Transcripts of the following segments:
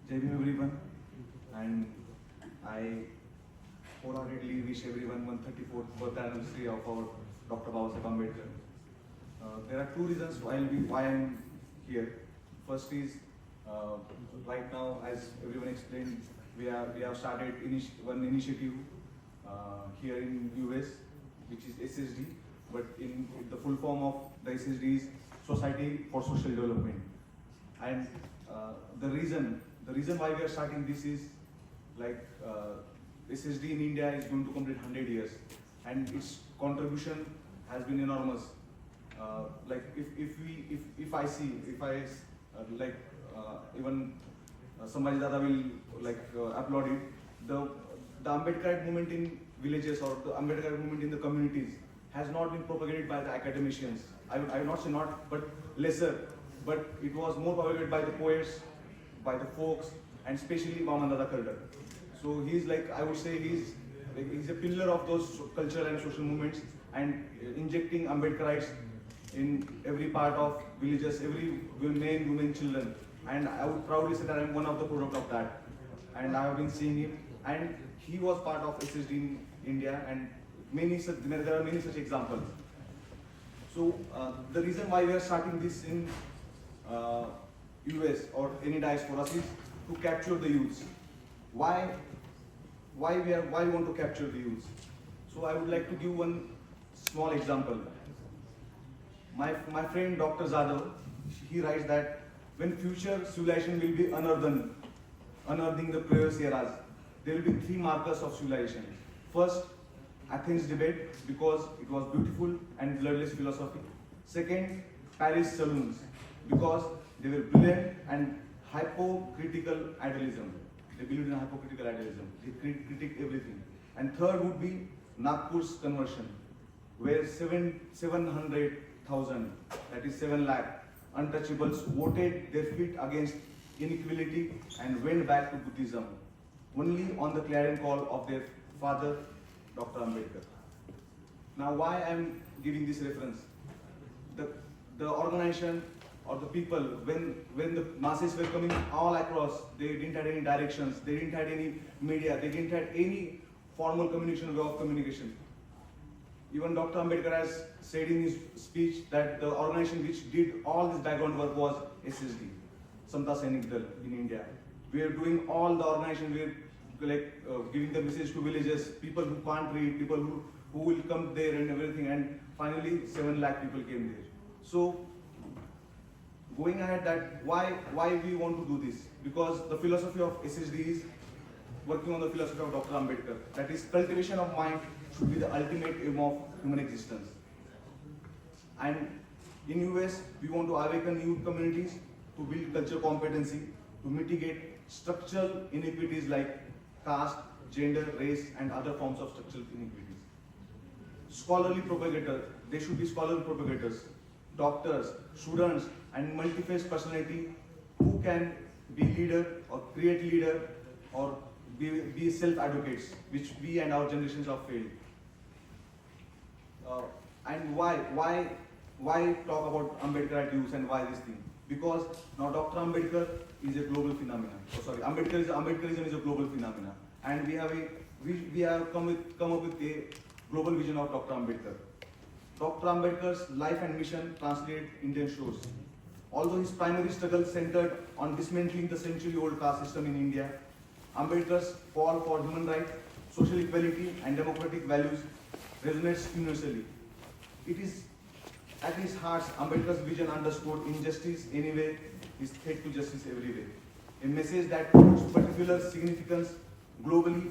Jai Bhim everyone, and I wholeheartedly wish everyone 134th birthday anniversary of our Dr. Babasaheb Ambedkar. There are two reasons why I'm here. First is right now, as everyone explained, we have started one initiative here in US, which is SSD, but in the full form of the SSD is Society for Social Development. And the reason why we are starting this is like SSD in India is going to complete 100 years, and its contribution has been enormous. Like if I even Samaj Dada will applaud it. The Ambedkar movement in villages or the Ambedkar movement in the communities has not been propagated by the academicians. I will not say not, but lesser. But it was more propagated by the poets, by the folks, and especially Vaman Dada Karda. So he's I would say he's a pillar of those cultural and social movements, and injecting Ambedkarites in every part of villages, every men, women, children. And I would proudly say that I'm one of the product of that. And I have been seeing him, and he was part of SSD in India, and there are many such examples. So the reason why we are starting this in US or any diasporas is to capture the youths. Why we want to capture the youths? So I would like to give one small example. My friend Dr. Zadav, he writes that when future civilization will be unearthing the previous eras, there will be three markers of civilization. First, Athens debate, because it was beautiful and bloodless philosophy. Second, Paris saloons, because they were brilliant and hypocritical idealism. They believed in hypocritical idealism. They critiqued everything. And third would be Nagpur's conversion, where 700,000, that is 7 lakh, untouchables voted their feet against inequality and went back to Buddhism, only on the clarion call of their father, Dr. Ambedkar. Now, why I am giving this reference? The organization or the people, when the masses were coming all across, they didn't have any directions, they didn't have any media, they didn't have any formal communication, way of communication. Even Dr. Ambedkar has said in his speech that the organization which did all this background work was SSD, Samta Sainik Dal in India. We are doing all the organization, we are giving the message to villages, people who can't read, people who will come there and everything, and finally 7 lakh people came there. So going ahead, that why we want to do this? Because the philosophy of SSD is working on the philosophy of Dr. Ambedkar. That is, cultivation of mind should be the ultimate aim of human existence. And in US, we want to awaken youth communities to build cultural competency, to mitigate structural inequities like caste, gender, race, and other forms of structural inequities. Scholarly propagators, they should be scholarly propagators, doctors, students, and multi-faced personality who can be leader or create leader or be self-advocates, which we and our generations have failed. And why talk about Ambedkarite youth and why this thing? Because now Dr. Ambedkar is a global phenomenon. Ambedkarism is a global phenomenon, and we have come up with a global vision of Dr. Ambedkar. Dr. Ambedkar's life and mission translate Indian shores. Although his primary struggle centered on dismantling the century-old caste system in India, Ambedkar's call for human rights, social equality, and democratic values resonates universally. It is at his heart, Ambedkar's vision underscored injustice anywhere is threat to justice everywhere. A message that holds particular significance globally,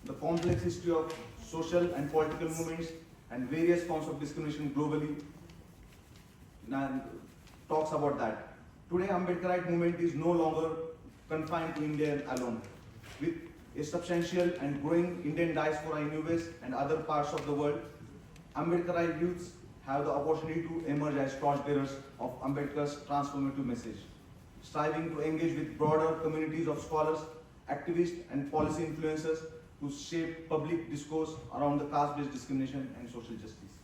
the complex history of social and political movements and various forms of discrimination globally talks about that. Today, Ambedkarite movement is no longer confined to India alone. With a substantial and growing Indian diaspora in US and other parts of the world, Ambedkarite youths have the opportunity to emerge as torchbearers of Ambedkar's transformative message, striving to engage with broader communities of scholars, activists, and policy influencers to shape public discourse around the caste-based discrimination and social justice.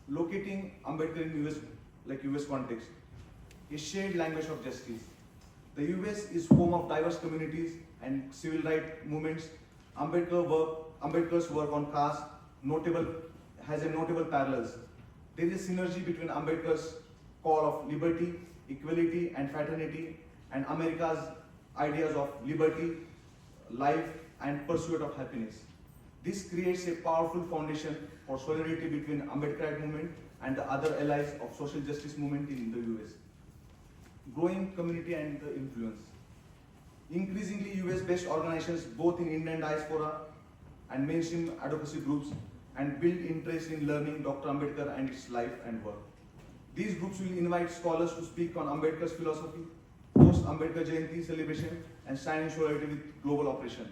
Locating Ambedkar in US context, a shared language of justice, The US is home of diverse communities and civil rights movements. Ambedkar's work on caste has a notable parallels. There is a synergy between Ambedkar's call of liberty, equality, and fraternity, and America's ideas of liberty, life, and pursuit of happiness. This creates a powerful foundation for solidarity between Ambedkarite movement and the other allies of social justice movement in the US. Growing community and the influence. Increasingly, US-based organizations, both in Indian diaspora and mainstream advocacy groups, and build interest in learning Dr. Ambedkar and its life and work. These groups will invite scholars to speak on Ambedkar's philosophy, host Ambedkar Jayanti celebration, and stand in solidarity with global operation.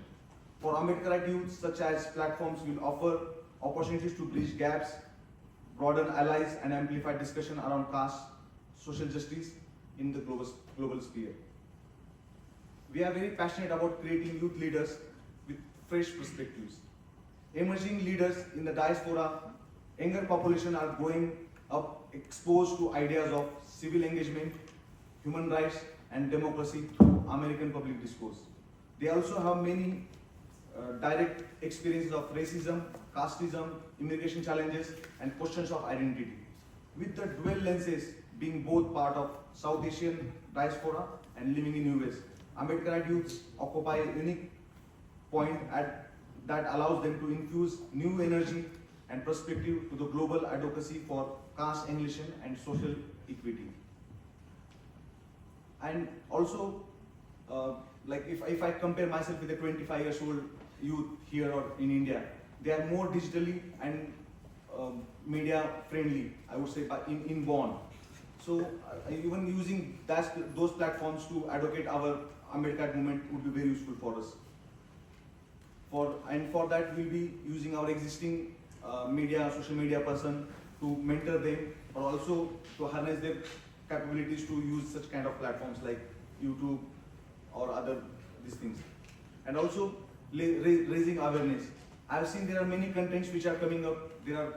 For Ambedkarite youth, such as platforms will offer opportunities to bridge gaps, broaden allies, and amplify discussion around caste, social justice in the global sphere. We are very passionate about creating youth leaders with fresh perspectives. Emerging leaders in the diaspora, younger population are growing up exposed to ideas of civil engagement, human rights, and democracy through American public discourse. They also have many direct experiences of racism, casteism, immigration challenges, and questions of identity. With the dual lenses being both part of South Asian diaspora and living in US, Ambedkarite youths occupy a unique point that allows them to infuse new energy and perspective to the global advocacy for caste annihilation and social equity. And also, like if I compare myself with a 25 years old youth here or in India, they are more digitally and media friendly, I would say, in born. So even using those platforms to advocate our Ambedkar movement would be very useful for us. For that, we'll be using our existing social media person to mentor them, or also to harness their capabilities to use such kind of platforms like YouTube or other these things. And also raising awareness. I've seen there are many contents which are coming up. There are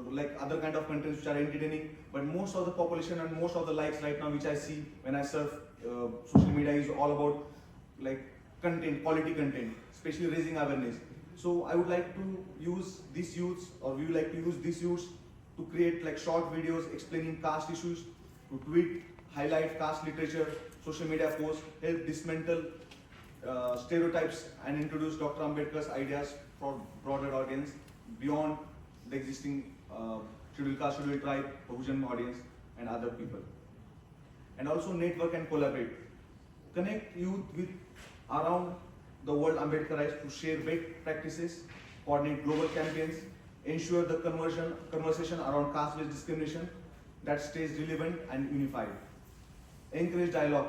like other kind of contents which are entertaining, but most of the population and most of the likes right now which I see when I surf social media is all about like content, quality content, especially raising awareness. So I would like to use these youths, or we would like to use these youths to create like short videos explaining caste issues, to tweet, highlight caste literature, social media posts, help dismantle stereotypes and introduce Dr. Ambedkar's ideas for broader audience beyond the existing scheduled caste, scheduled tribe, Bahujan audience, and other people. And also network and collaborate. Connect youth with around the world Ambedkarites to share best practices, coordinate global campaigns, ensure the conversation around caste-based discrimination that stays relevant and unified. Encourage dialogue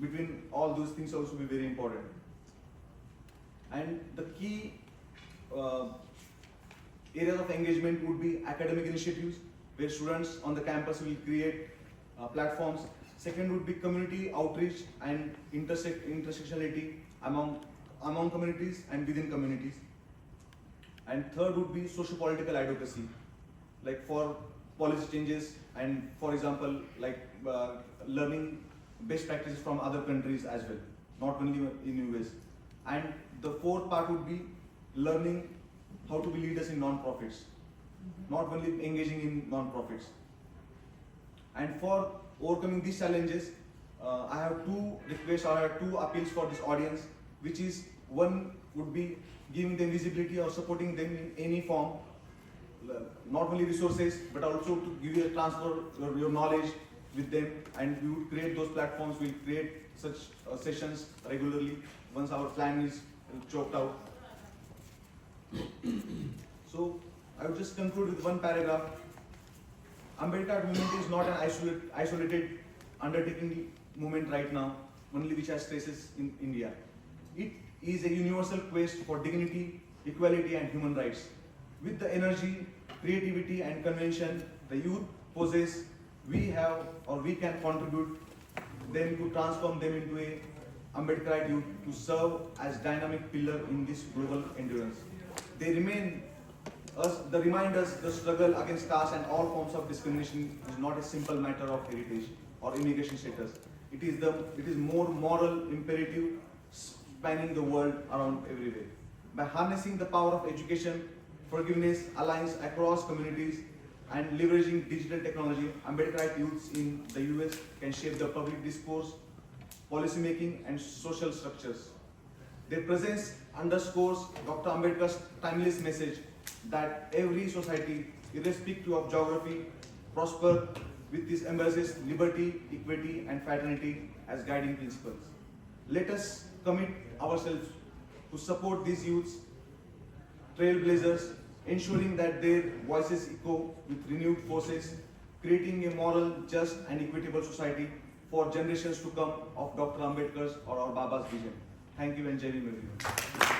between all those things also be very important. And the key areas of engagement would be academic initiatives, where students on the campus will create platforms. Second would be community outreach and intersectionality among communities and within communities. And third would be socio-political advocacy, like for policy changes and, for example, like learning best practices from other countries as well, not only in US. And the fourth part would be learning how to be leaders in non-profits, not only engaging in non-profits. And for overcoming these challenges, I have two requests, or I have two appeals for this audience, which is, one would be giving them visibility or supporting them in any form, not only resources, but also to give you a transfer your knowledge with them, and we would create those platforms. We'll create such sessions regularly once our plan is chalked out. So I would just conclude with one paragraph. Ambedkar movement is not an isolated undertaking movement right now, only which has traces in India. It is a universal quest for dignity, equality, and human rights. With the energy, creativity, and convention the youth possess, we have, or we can contribute them to transform them into a Ambedkarite youth to serve as dynamic pillar in this global endurance. They remind us the struggle against caste and all forms of discrimination is not a simple matter of heritage or immigration status. It is more moral imperative spanning the world around everywhere. By harnessing the power of education, forgiveness, alliance across communities, and leveraging digital technology, Ambedkarite youths in the US can shape the public discourse, policy making, and social structures. Their presence underscores Dr. Ambedkar's timeless message that every society, irrespective of geography, prosper with this embraces liberty, equity, and fraternity as guiding principles. Let us commit ourselves to support these youths, trailblazers, ensuring that their voices echo with renewed forces, creating a moral, just, and equitable society for generations to come of Dr. Ambedkar's or our Baba's vision. Thank you and Jai Bhim everyone.